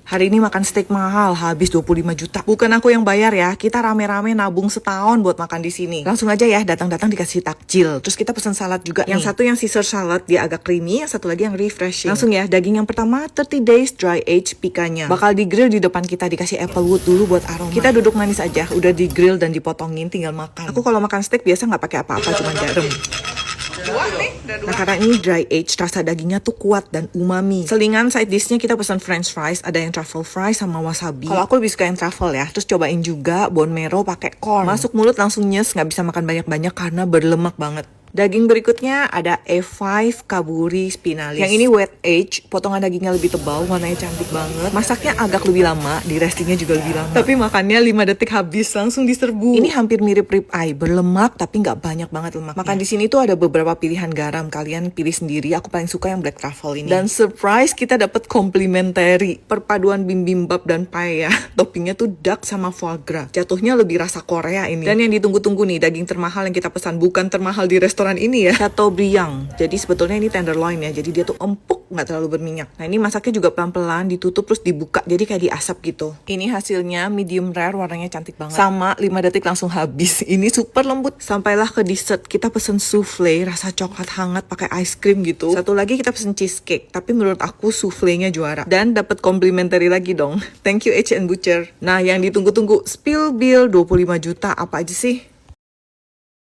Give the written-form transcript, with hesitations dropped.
Hari ini makan steak mahal, habis 25 juta. Bukan aku yang bayar ya, kita rame-rame nabung setahun buat makan di sini. Langsung aja ya, datang-datang dikasih takjil. Terus kita pesan salad juga nih. Yang satu yang Caesar salad, dia agak creamy, yang satu lagi yang refreshing. Langsung ya, daging yang pertama 30 days dry age pikanya. Bakal di grill di depan kita, dikasih apple wood dulu buat aroma. Kita duduk manis aja, udah di grill dan dipotongin, tinggal makan. Aku kalau makan steak biasa nggak pakai apa-apa, cuma garam. Nah karena ini dry age, rasa dagingnya tuh kuat dan umami. Selingan side dishnya kita pesan french fries, ada yang truffle fries sama wasabi. Kalau aku lebih suka yang truffle ya. Terus cobain juga bone marrow pakai corn. Masuk mulut langsung nyes, nggak bisa makan banyak-banyak karena berlemak banget. Daging berikutnya ada A5 Kaburi Spinalis. Yang ini wet age, potongan dagingnya lebih tebal, warnanya cantik banget. Masaknya agak lebih lama, di restingnya juga lebih lama. Tapi makannya 5 detik habis, langsung diserbu. Ini hampir mirip rib eye, berlemak tapi nggak banyak banget lemaknya. Makan di sini tuh ada beberapa pilihan garam, kalian pilih sendiri. Aku paling suka yang black truffle ini. Dan surprise kita dapat complimentary, perpaduan bibimbap dan paella. Toppingnya tuh duck sama foie gras. Jatuhnya lebih rasa Korea ini. Dan yang ditunggu-tunggu nih, daging termahal yang kita pesan, bukan termahal di restoran ini ya, Chateaubriand. Jadi sebetulnya ini tenderloin ya, jadi dia tuh empuk, nggak terlalu berminyak. Nah ini masaknya juga pelan-pelan, ditutup terus dibuka, jadi kayak diasap gitu. Ini hasilnya medium rare, warnanya cantik banget. Sama 5 detik langsung habis. Ini super lembut. Sampailah ke dessert, kita pesen souffle rasa coklat hangat pakai ice cream gitu. Satu lagi kita pesen cheesecake, tapi menurut aku soufflenya juara. Dan dapat complimentary lagi dong. Thank you H&M Butcher. Nah yang ditunggu-tunggu, spill bill 25 juta apa aja sih?